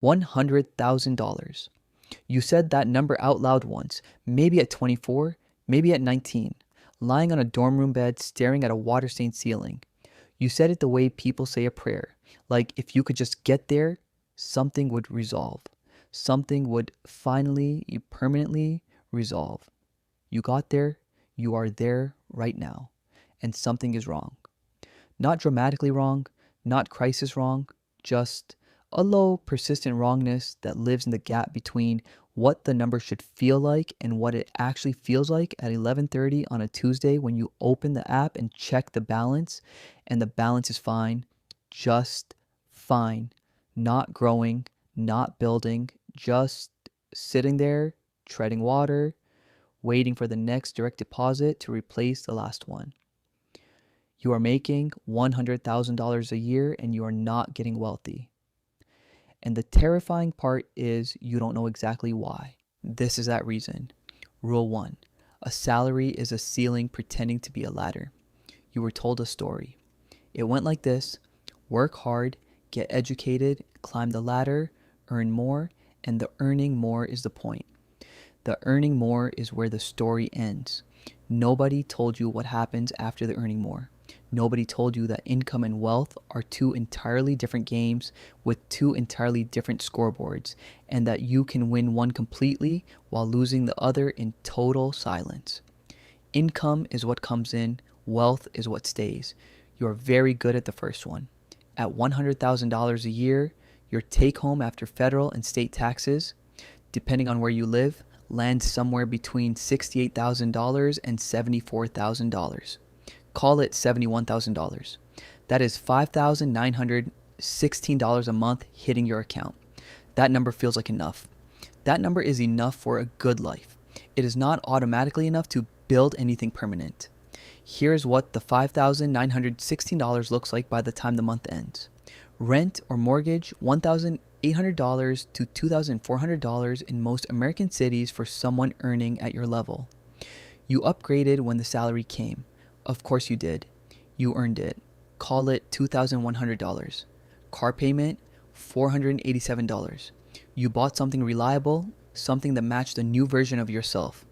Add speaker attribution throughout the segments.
Speaker 1: $100,000. You said that number out loud once, maybe at 24, maybe at 19, lying on a dorm room bed staring at a water stained ceiling. You said it the way people say a prayer, like if you could just get there, something would resolve. Something would finally, permanently resolve. You got there, you are there right now, and something is wrong. Not dramatically wrong, not crisis wrong, just a low, persistent wrongness that lives in the gap between what the number should feel like and what it actually feels like at 11:30 on a Tuesday when you open the app and check the balance, and the balance is fine, just fine, not growing, not building, just sitting there, treading water, waiting for the next direct deposit to replace the last one. You are making $100,000 a year and you are not getting wealthy. And the terrifying part is you don't know exactly why. This is that reason. Rule 1. A salary is a ceiling pretending to be a ladder. You were told a story. It went like this: work hard, get educated, climb the ladder, earn more, and the earning more is the point. The earning more is where the story ends. Nobody told you what happens after the earning more. Nobody told you that income and wealth are two entirely different games with two entirely different scoreboards, and that you can win one completely while losing the other in total silence. Income is what comes in, wealth is what stays. You are very good at the first one. At $100,000 a year, your take home after federal and state taxes, depending on where you live, lands somewhere between $68,000 and $74,000. Call it $71,000. That is $5,916 a month hitting your account. That number feels like enough. That number is enough for a good life. It is not automatically enough to build anything permanent. Here's what the $5,916 looks like by the time the month ends. Rent or mortgage, $1,800 to $2,400 in most American cities for someone earning at your level. You upgraded when the salary came. Of course you did. You earned it. Call it $2,100. Car payment, $487. You bought something reliable, something that matched a new version of yourself.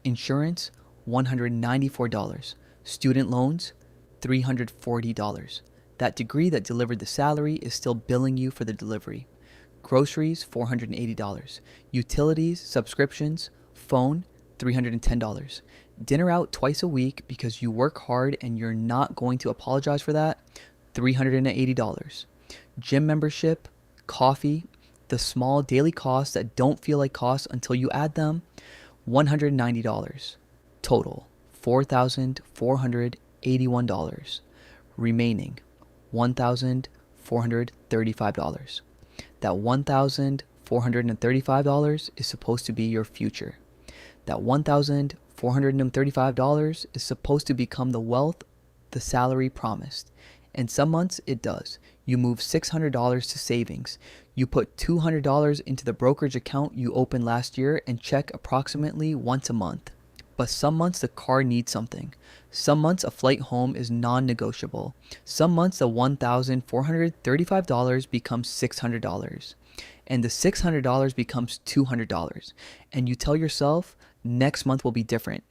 Speaker 1: Insurance, $194. Student loans, $340. That degree that delivered the salary is still billing you for the delivery. Groceries, $480. Utilities, subscriptions, phone, $310. Dinner out twice a week because you work hard and you're not going to apologize for that, $380. Gym membership, coffee, the small daily costs that don't feel like costs until you add them, $190. Total, $4,481. Remaining, $1,435. That $1,435 is supposed to be your future. That $1,435 is supposed to become the wealth the salary promised. And some months it does. You move $600 to savings. You put $200 into the brokerage account you opened last year and check approximately once a month. But some months the car needs something. Some months a flight home is non-negotiable. Some months the $1,435 becomes $600. And the $600 becomes $200. And you tell yourself, next month will be different.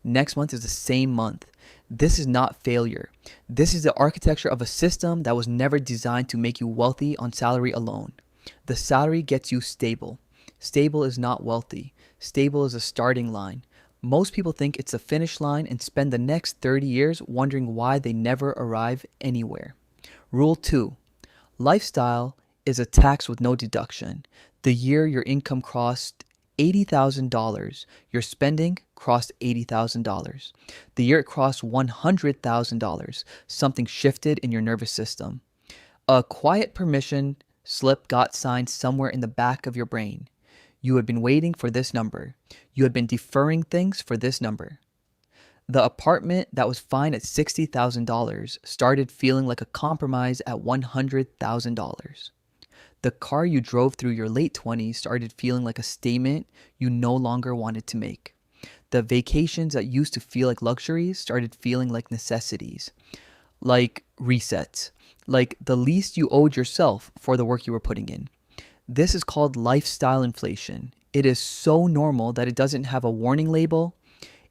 Speaker 1: Next month is the same month. This is not failure. This is the architecture of a system that was never designed to make you wealthy on salary alone. The salary gets you stable. Stable is not wealthy. Stable is a starting line. Most people think it's a finish line and spend the next 30 years wondering why they never arrive anywhere. Rule 2. Lifestyle is a tax with no deduction. The year your income crossed $80,000, your spending crossed $80,000. The year it crossed $100,000, something shifted in your nervous system. A quiet permission slip got signed somewhere in the back of your brain. You had been waiting for this number. You had been deferring things for this number. The apartment that was fine at $60,000 started feeling like a compromise at $100,000. The car you drove through your late 20s started feeling like a statement you no longer wanted to make. The vacations that used to feel like luxuries started feeling like necessities, like resets, like the least you owed yourself for the work you were putting in. This is called lifestyle inflation. It is so normal that it doesn't have a warning label.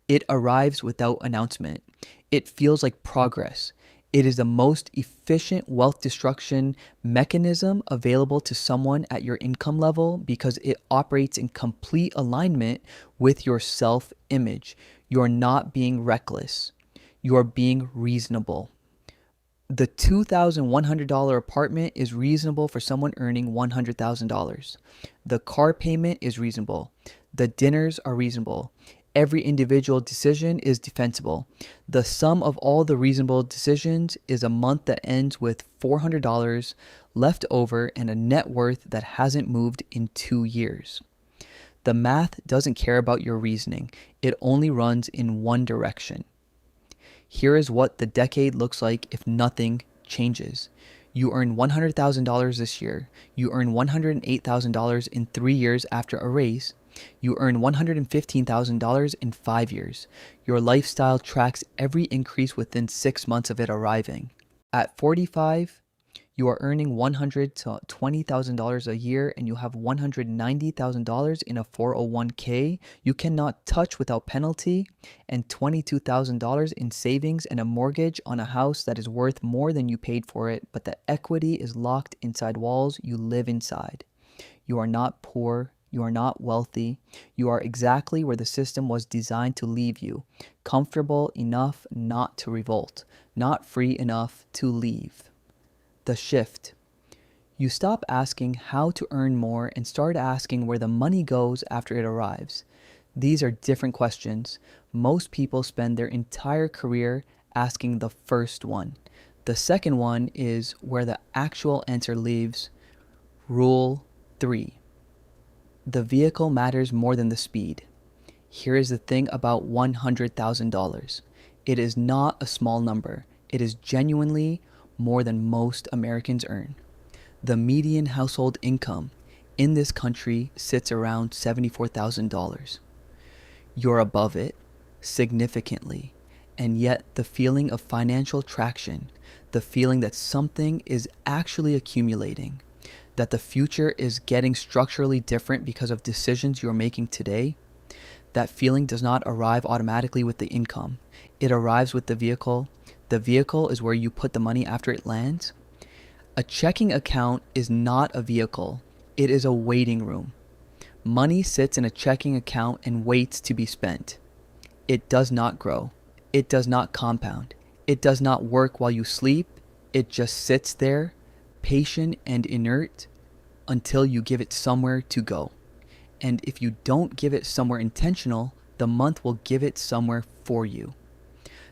Speaker 1: It arrives without announcement. It feels like progress. It is the most efficient wealth destruction mechanism available to someone at your income level because it operates in complete alignment with your self image. You're not being reckless, you're being reasonable. The $2,100 apartment is reasonable for someone earning $100,000. The car payment is reasonable. The dinners are reasonable. Every individual decision is defensible. The sum of all the reasonable decisions is a month that ends with $400 left over and a net worth that hasn't moved in 2 years. The math doesn't care about your reasoning. It only runs in one direction. Here is what the decade looks like if nothing changes. You earn $100,000 this year. You earn $108,000 in 3 years after a raise. You earn $115,000 in 5 years. Your lifestyle tracks every increase within 6 months of it arriving. At 45, you are earning $100,000 to $20,000 a year and you have $190,000 in a 401k you cannot touch without penalty and $22,000 in savings and a mortgage on a house that is worth more than you paid for it, but the equity is locked inside walls you live inside. You are not poor. You are not wealthy. You are exactly where the system was designed to leave you, comfortable enough not to revolt, not free enough to leave. The shift. You stop asking how to earn more and start asking where the money goes after it arrives. These are different questions. Most people spend their entire career asking the first one. The second one is where the actual answer lives. Rule 3. The vehicle matters more than the speed. Here is the thing about $100,000. It is not a small number. It is genuinely more than most Americans earn. The median household income in this country sits around $74,000. You're above it significantly, and yet the feeling of financial traction, the feeling that something is actually accumulating, that the future is getting structurally different because of decisions you're making today, that feeling does not arrive automatically with the income. It arrives with the vehicle. The vehicle is where you put the money after it lands. A checking account is not a vehicle. It is a waiting room. Money sits in a checking account and waits to be spent. It does not grow. It does not compound. It does not work while you sleep. It just sits there, patient and inert, until you give it somewhere to go. And if you don't give it somewhere intentional, the month will give it somewhere for you.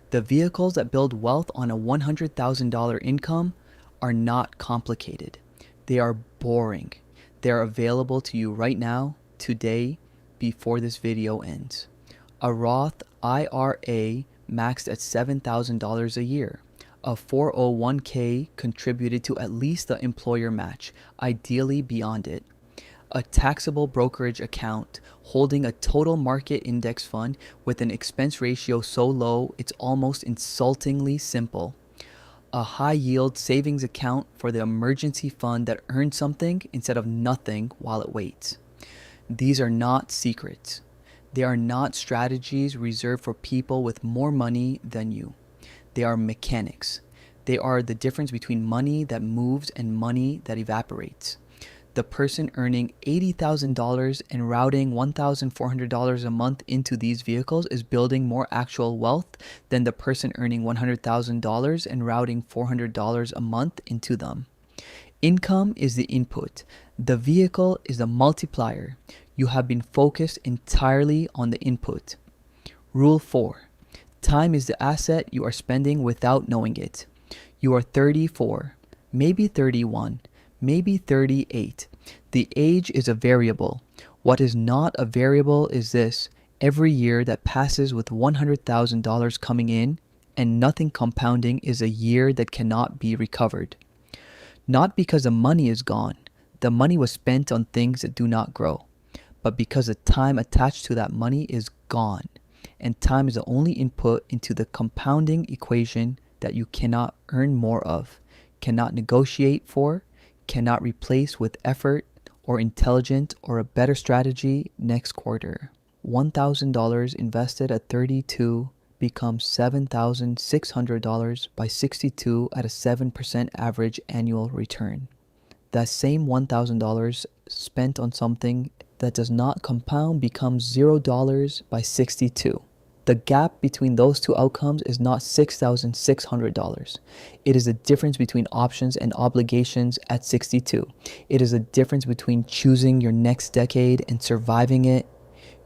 Speaker 1: The vehicles that build wealth on a $100,000 income are not complicated. They are boring. They are available to you right now, today, before this video ends. A Roth IRA maxed at $7,000 a year. A 401k contributed to at least the employer match, ideally beyond it. A taxable brokerage account holding a total market index fund with an expense ratio so low it's almost insultingly simple. A high yield savings account for the emergency fund that earns something instead of nothing while it waits. These are not secrets. They are not strategies reserved for people with more money than you. They are mechanics. They are the difference between money that moves and money that evaporates. The person earning $80,000 and routing $1,400 a month into these vehicles is building more actual wealth than the person earning $100,000 and routing $400 a month into them. Income is the input. The vehicle is the multiplier. You have been focused entirely on the input. Rule 4. Time is the asset you are spending without knowing it. You are 34, maybe 31, maybe 38. The age is a variable. What is not a variable is this: every year that passes with $100,000 coming in and nothing compounding is a year that cannot be recovered. Not because the money is gone. The money was spent on things that do not grow, but because the time attached to that money is gone, and time is the only input into the compounding equation that you cannot earn more of, cannot negotiate for, cannot replace with effort or intelligent or a better strategy next quarter. $1,000 invested at 32 becomes $7,600 by 62 at a 7% average annual return. That same $1,000 spent on something that does not compound becomes $0 by 62. The gap between those two outcomes is not $6,600. It is the difference between options and obligations at 62. It is the difference between choosing your next decade and surviving it.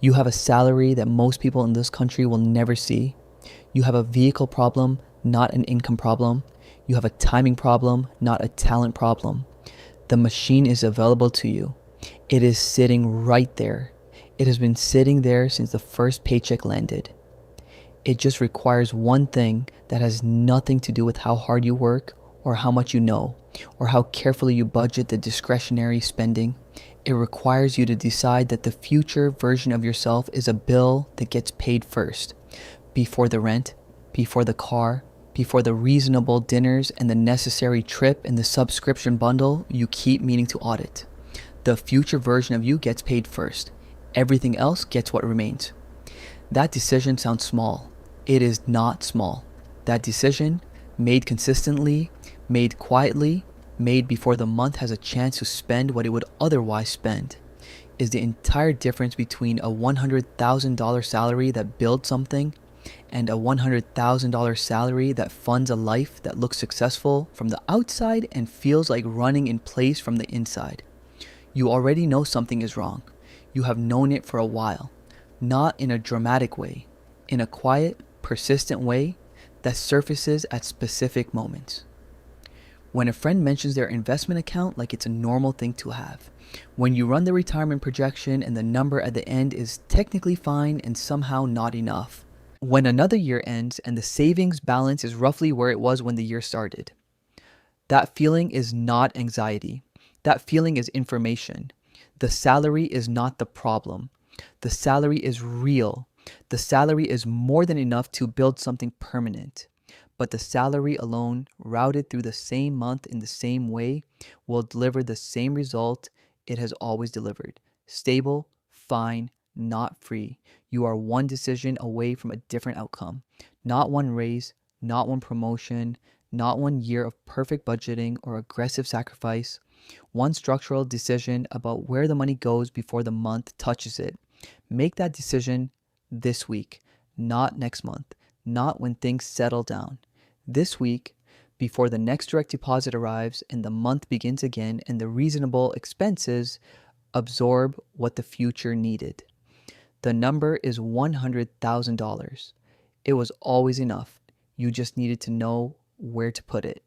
Speaker 1: You have a salary that most people in this country will never see. You have a vehicle problem, not an income problem. You have a timing problem, not a talent problem. The machine is available to you. It is sitting right there. It has been sitting there since the first paycheck landed. It just requires one thing that has nothing to do with how hard you work or how much you know or how carefully you budget the discretionary spending. It requires you to decide that the future version of yourself is a bill that gets paid first, before the rent, before the car, before the reasonable dinners and the necessary trip and the subscription bundle you keep meaning to audit. The future version of you gets paid first. Everything else gets what remains. That decision sounds small. It is not small. That decision, made consistently, made quietly, made before the month has a chance to spend what it would otherwise spend, is the entire difference between a $100,000 salary that builds something and a $100,000 salary that funds a life that looks successful from the outside and feels like running in place from the inside. You already know something is wrong. You have known it for a while, not in a dramatic way, in a quiet, persistent way that surfaces at specific moments. When a friend mentions their investment account like it's a normal thing to have. When you run the retirement projection and the number at the end is technically fine and somehow not enough. When another year ends and the savings balance is roughly where it was when the year started. That feeling is not anxiety. That feeling is information. The salary is not the problem. The salary is real. The salary is more than enough to build something permanent. But the salary alone, routed through the same month in the same way, will deliver the same result it has always delivered. Stable, fine, not free. You are one decision away from a different outcome. Not one raise, not one promotion, not one year of perfect budgeting or aggressive sacrifice. One structural decision about where the money goes before the month touches it. Make that decision this week, not next month, not when things settle down. This week, before the next direct deposit arrives and the month begins again and the reasonable expenses absorb what the future needed. The number is $100,000. It was always enough. You just needed to know where to put it.